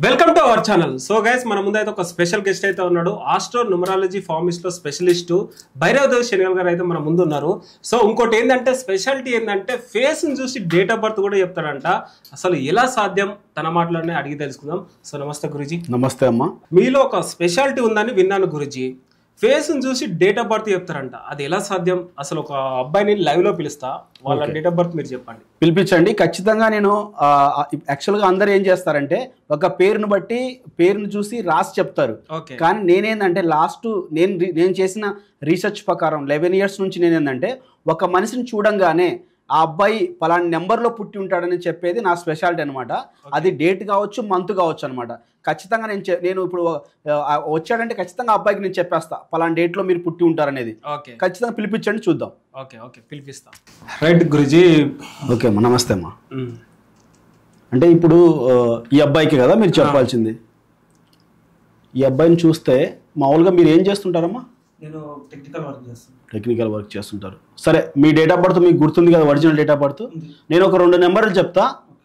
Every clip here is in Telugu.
Welcome to our channel. So guys, మన ముందు అయితే ఒక స్పెషల్ గెస్ట్ అయితే ఉన్నాడు. ఆస్ట్రో న్యూమరాలజీ ఫార్మిస్ట్ లో స్పెషలిస్ట్ భైరవ్ దేవ్ శనిగల్ గారు అయితే మన ముందు ఉన్నారు. సో ఇంకోటి ఏంటంటే స్పెషాలిటీ ఏంటంటే ఫేస్ ని చూసి డేట్ ఆఫ్ బర్త్ కూడా చెప్తాడంట. అసలు ఎలా సాధ్యం తన మాటలోనే అడిగి తెలుసుకుందాం. సో నమస్తే గురూజీ. నమస్తే అమ్మా. మీలో ఒక స్పెషాలిటీ ఉందని విన్నాను గురూజీ. ఫేస్ ని చూసి డేట్ ఆఫ్ బర్త్ చెప్తారంట. అది ఎలా సాధ్యం? అసలు ఒక అబ్బాయిని లైవ్ లో పిలుస్తా, వాళ్ళ డేట్ ఆఫ్ బర్త్ మీరు చెప్పండి. పిలిపించండి. ఖచ్చితంగా నేను యాక్చువల్గా అందరు ఏం చేస్తారంటే ఒక పేరును చూసి రాసి చెప్తారు. కానీ నేనేందంటే నేను చేసిన రీసెర్చ్ ప్రకారం 11 years నుంచి నేనేందంటే ఒక మనిషిని చూడంగానే ఆ అబ్బాయి పలానా నెంబర్లో పుట్టి ఉంటాడని చెప్పేది నా స్పెషాలిటీ అనమాట. అది డేట్ కావచ్చు, మంత్ కావచ్చు అనమాట. ఖచ్చితంగా నేను ఇప్పుడు వచ్చాడంటే ఖచ్చితంగా అబ్బాయికి నేను చెప్పేస్తా పలానా డేట్లో మీరు పుట్టి ఉంటారనేది. ఖచ్చితంగా పిలిపించండి, చూద్దాం. ఓకే పిలిపిస్తా. రైట్ గురుజీ. ఓకే అమ్మా, నమస్తే అమ్మా. అంటే ఇప్పుడు ఈ అబ్బాయికి కదా మీరు చెప్పాల్సింది. ఈ అబ్బాయిని చూస్తే మామూలుగా మీరు ఏం చేస్తుంటారమ్మా? నేను టెక్నికల్ వర్క్ చేస్తుంటారు. సరే, మీ డేట్ ఆఫ్ బర్త్ మీకు గుర్తుంది కదా, ఒరిజినల్ డేట్ ఆఫ్ బర్త్. నేను ఒక 2 నెంబర్లు చెప్తా,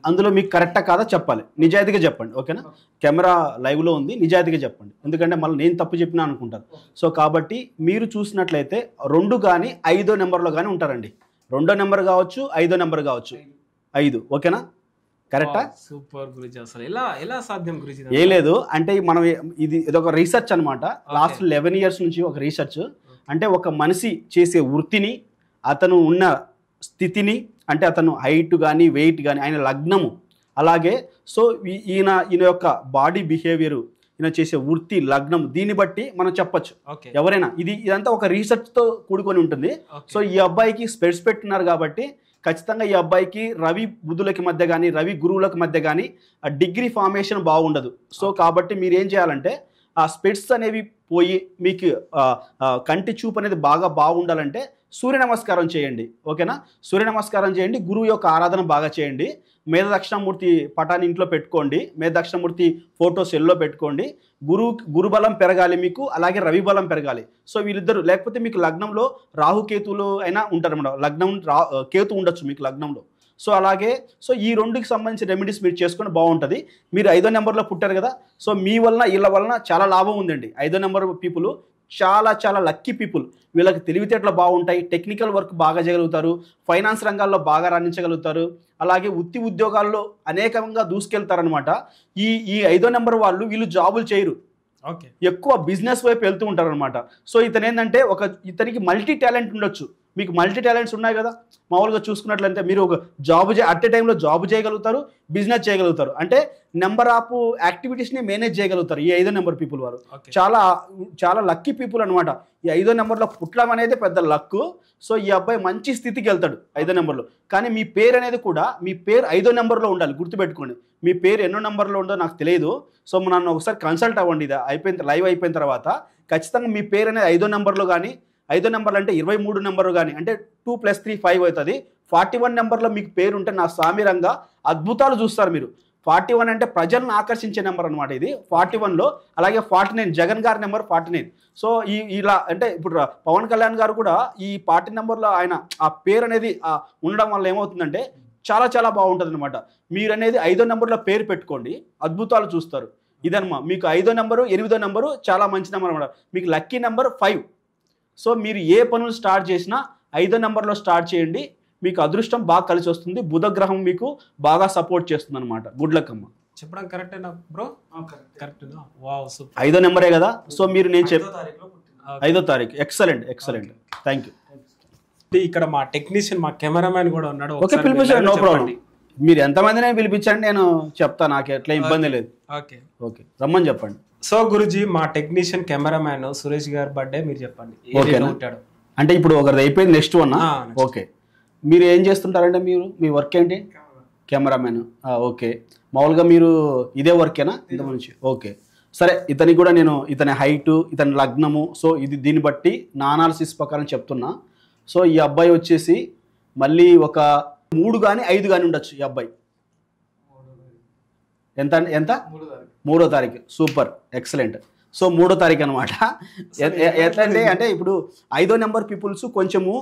అందులో మీకు కరెక్టా కాదా చెప్పాలి. నిజాయితీగా చెప్పండి, ఓకేనా? కెమెరా లైవ్లో ఉంది, నిజాయితీగా చెప్పండి. ఎందుకంటే మళ్ళీ నేను తప్పు చెప్పినా అనుకుంటారు. సో కాబట్టి మీరు చూసినట్లయితే 2 కానీ 5వ నెంబర్లో కానీ ఉంటారండి. 2వ నెంబర్ కావచ్చు, 5వ నెంబర్ కావచ్చు. 5, ఓకేనా? కరెక్టా? సూపర్ గురుజీ. అసలు ఎలా సాధ్యం గురుజీ? ఏ లేదు అంటే మనం ఇదొక రీసెర్చ్ అనమాట. లాస్ట్ 11 years నుంచి ఒక రీసెర్చ్. అంటే ఒక మనిషి చేసే వృత్తిని, అతను ఉన్న స్థితిని, అంటే అతను హైట్ కానీ వెయిట్ కానీ, ఆయన లగ్నము, అలాగే సో ఈయన యొక్క బాడీ బిహేవియరు, ఈయన చేసే వృత్తి, లగ్నం, దీన్ని బట్టి మనం చెప్పచ్చు ఎవరైనా. ఇదంతా ఒక రీసెర్చ్తో కూడుకొని ఉంటుంది. సో ఈ అబ్బాయికి స్పెట్స్ పెట్టున్నారు కాబట్టి ఖచ్చితంగా ఈ అబ్బాయికి రవి బుధులకి మధ్య కానీ, రవి గురువులకు మధ్య కానీ డిగ్రీ ఫార్మేషన్ బాగుండదు. సో కాబట్టి మీరు ఏం చేయాలంటే ఆ స్పెట్స్ అనేవి పోయి మీకు కంటి చూపు అనేది బాగుండాలంటే సూర్య నమస్కారం చేయండి, ఓకేనా? సూర్య నమస్కారం చేయండి, గురువు యొక్క ఆరాధన బాగా చేయండి. మేధ దక్షిణామూర్తి పటాన్ని ఇంట్లో పెట్టుకోండి, మేధ దక్షిణామూర్తి ఫోటోస్ ఎల్లో పెట్టుకోండి. గురుబలం పెరగాలి మీకు, అలాగే రవి బలం పెరగాలి. సో వీళ్ళిద్దరు, లేకపోతే మీకు లగ్నంలో రాహుకేతువులు అయినా ఉంటారు మేడం. లగ్నం కేతు ఉండొచ్చు మీకు లగ్నంలో. సో అలాగే ఈ 2కి సంబంధించిన రెమెడీస్ మీరు చేసుకొని బాగుంటుంది. మీరు 5వ నెంబర్లో పుట్టారు కదా, సో మీ వలన వీళ్ళ వలన చాలా లాభం ఉందండి. 5వ నెంబర్ పీపుల్ చాలా లక్కీ పీపుల్. వీళ్ళకి తెలివితేటలు బాగుంటాయి, టెక్నికల్ వర్క్ బాగా చేయగలుగుతారు, ఫైనాన్స్ రంగాల్లో బాగా రాణించగలుగుతారు, అలాగే ఉద్యోగాల్లో అనేకంగా దూసుకెళ్తారనమాట. ఈ 5వ నెంబర్ వీళ్ళు జాబులు చేయరు, ఎక్కువ బిజినెస్ వైపు వెళ్తూ ఉంటారు అనమాట. సో ఇతను ఏంటంటే ఇతనికి మల్టీ టాలెంట్ ఉండొచ్చు. మీకు మల్టీ టాలెంట్స్ ఉన్నాయి కదా, మామూలుగా చూసుకున్నట్లయితే మీరు ఒక అట్ ఏ టైంలో జాబ్ చేయగలుగుతారు, బిజినెస్ చేయగలుగుతారు. అంటే నెంబర్ ఆఫ్ యాక్టివిటీస్ని మేనేజ్ చేయగలుగుతారు ఈ 5వ నెంబర్ పీపుల్ వారు. చాలా లక్కీ పీపుల్ అనమాట. ఈ 5వ నెంబర్లో పుట్టడం అనేది పెద్ద లక్కు. సో ఈ అబ్బాయి మంచి స్థితికి వెళ్తాడు 5వ నెంబర్లో. కానీ మీ పేరు అనేది కూడా, మీ పేరు 5వ నెంబర్లో ఉండాలి, గుర్తుపెట్టుకోండి. మీ పేరు ఎన్నో నెంబర్లో ఉందో నాకు తెలియదు. సో నన్ను ఒకసారి కన్సల్ట్ అవ్వండి. ఇది లైవ్ అయిపోయిన తర్వాత ఖచ్చితంగా మీ పేరు అనేది 5వ నెంబర్లో కానీ, 5వ నెంబర్లు అంటే 23 నెంబరు కానీ, అంటే 2 + 3 5 అవుతుంది. 41 నెంబర్లో మీకు పేరు ఉంటే నా సామిరంగా అద్భుతాలు చూస్తారు మీరు. 41 అంటే ప్రజలను ఆకర్షించే నెంబర్ అనమాట ఇది. 41లో అలాగే 49, జగన్ గారి నెంబర్ 49. సో ఇలా అంటే ఇప్పుడు పవన్ కళ్యాణ్ గారు కూడా ఈ 40 నెంబర్లో ఆయన ఆ పేరు అనేది ఉండడం వల్ల ఏమవుతుందంటే చాలా బాగుంటుంది అనమాట. మీరు అనేది 5వ నెంబర్లో పేరు పెట్టుకోండి, అద్భుతాలు చూస్తారు. ఇదనమా మీకు 5వ నెంబరు, 8వ నెంబరు చాలా మంచి నెంబర్ అనమాట. మీకు లక్కీ నెంబర్ 5. సో మీరు ఏ పనులు స్టార్ట్ చేసినా 5వ నెంబర్లో స్టార్ట్ చేయండి, మీకు అదృష్టం బాగా కలిసి వస్తుంది. బుధ గ్రహం మీకు బాగా సపోర్ట్ చేస్తుంది అనమాట. గుడ్ లక్ అమ్మ. చెప్పడం కరెక్టేనా బ్రో? కరెక్టేనా? Wow, super. 5వ నెంబరే కదా. సో మీరు నేను 5వ తారీఖు. ఎక్సలెంట్. Thank you. ఇక్కడ మా టెక్నీషియన్, మా కెమెరామ్యాన్ కూడా ఉన్నాడు. ఓకే, పిలిపించండి, నో ప్రాబ్లం. మీరు ఎంతమందినే పిలిపించండి, నేను చెప్తా, నాకు ఎట్లా ఇబ్బంది లేదు. ఓకే రమ్మని చెప్పండి. సో గురుజీ, మా టెక్నీషియన్ కెమెరామ్యాన్ సురేష్ గారి బర్త్డే మీరు చెప్పండి. అంటే ఇప్పుడు ఒకరిది అయిపోయింది, నెక్స్ట్ వన్. ఓకే, మీరు ఏం చేస్తుంటారంటే మీ వర్క్ ఏంటి? కెమెరామ్యాన్. ఓకే, మామూలుగా మీరు ఇదే వర్కేనా ఇంత మంచి? ఓకే సరే, ఇతనికి కూడా నేను ఇతని హైటు, ఇతని లగ్నము, సో దీన్ని బట్టి నా అనాలిసిస్ ప్రకారం చెప్తున్నా. సో ఈ అబ్బాయి వచ్చేసి మళ్ళీ ఒక 3 కానీ 5 కానీ ఉండొచ్చు ఈ అబ్బాయి. ఎంత 3వ తారీఖు. Super, excellent. సో 3వ తారీఖు అనమాట. ఎట్లంటే అంటే ఇప్పుడు 5వ నెంబర్ పీపుల్స్ కొంచెము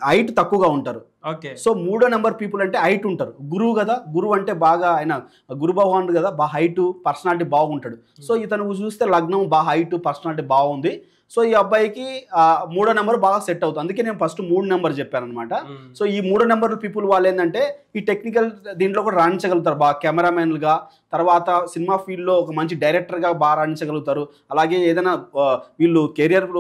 హైట్ తక్కువగా ఉంటారు, ఓకే. సో 3వ నెంబర్ పీపుల్ అంటే హైట్ ఉంటారు. గురువు కదా, గురువు అంటే బాగా ఆయన గురు భగవానుడు కదా, బాగా హైట్ పర్సనాలిటీ బాగుంటాడు. సో ఇతను చూస్తే లగ్నం బాగా హైట్ పర్సనాలిటీ బాగుంది. సో ఈ అబ్బాయికి 3వ నెంబర్ బాగా సెట్ అవుతుంది. అందుకే నేను ఫస్ట్ 3 నెంబర్ చెప్పాను అనమాట. సో ఈ 3వ నెంబర్ పీపుల్ వాళ్ళు ఏంటంటే ఈ టెక్నికల్ దీంట్లో కూడా రాణించగలుగుతారు బాగా, కెమెరామెన్లుగా, తర్వాత సినిమా ఫీల్డ్లో ఒక మంచి డైరెక్టర్గా బాగా రాణించగలుగుతారు. అలాగే ఏదైనా వీళ్ళు కెరియర్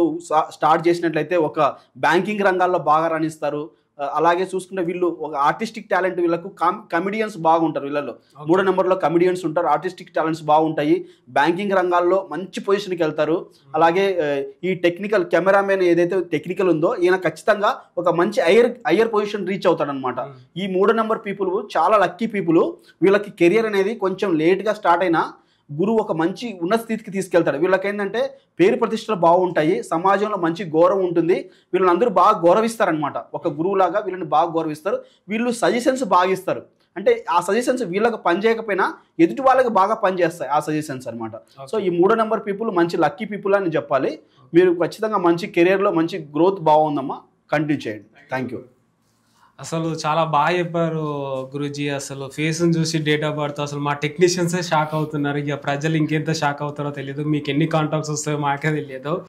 స్టార్ట్ చేసినట్లయితే ఒక బ్యాంకింగ్ రంగాల్లో బాగా రాణిస్తారు. అలాగే చూసుకుంటే వీళ్ళు ఒక ఆర్టిస్టిక్ టాలెంట్, వీళ్ళకు కమెడియన్స్ బాగుంటారు. వీళ్ళలో 3వ నెంబర్లో కమెడియన్స్ ఉంటారు, ఆర్టిస్టిక్ టాలెంట్స్ బాగుంటాయి, బ్యాంకింగ్ రంగాల్లో మంచి పొజిషన్కి వెళ్తారు. అలాగే ఈ టెక్నికల్ కెమెరామెన్ ఏదైతే టెక్నికల్ ఉందో ఈయన ఖచ్చితంగా ఒక మంచి హయ్యర్ పొజిషన్ రీచ్ అవుతాడు అనమాట. ఈ 3వ నెంబర్ పీపుల్ చాలా లక్కీ పీపుల్. వీళ్ళకి కెరియర్ అనేది కొంచెం లేట్గా స్టార్ట్ అయినా గురువు ఒక మంచి ఉన్నత స్థితికి తీసుకెళ్తాడు. వీళ్ళకి ఏంటంటే పేరు ప్రతిష్టలు బాగుంటాయి, సమాజంలో మంచి గౌరవం ఉంటుంది, వీళ్ళని అందరూ బాగా గౌరవిస్తారనమాట. ఒక గురువులాగా వీళ్ళని బాగా గౌరవిస్తారు. వీళ్ళు సజెషన్స్ బాగా ఇస్తారు. అంటే ఆ సజెషన్స్ వీళ్ళకి పని చేయకపోయినా ఎదుటి వాళ్ళకి బాగా పనిచేస్తాయి ఆ సజెషన్స్ అనమాట. సో ఈ 3వ నెంబర్ పీపుల్ మంచి లక్కీ పీపుల్ అని చెప్పాలి. మీరు ఖచ్చితంగా మంచి కెరియర్లో మంచి గ్రోత్ బాగుందమ్మా, కంటిన్యూ చేయండి. Thank you. అసలు చాలా బాగా చెప్పారు గురూజీ. అసలు ఫేస్ని చూసి డేట్ ఆఫ్ బర్త్ అసలు మా టెక్నీషియన్సే షాక్ అవుతున్నారు. ఇక ప్రజలు ఇంకెంత షాక్ అవుతారో తెలియదు. మీకు ఎన్ని కాంటాక్ట్స్ వస్తాయో మాకే తెలియదు.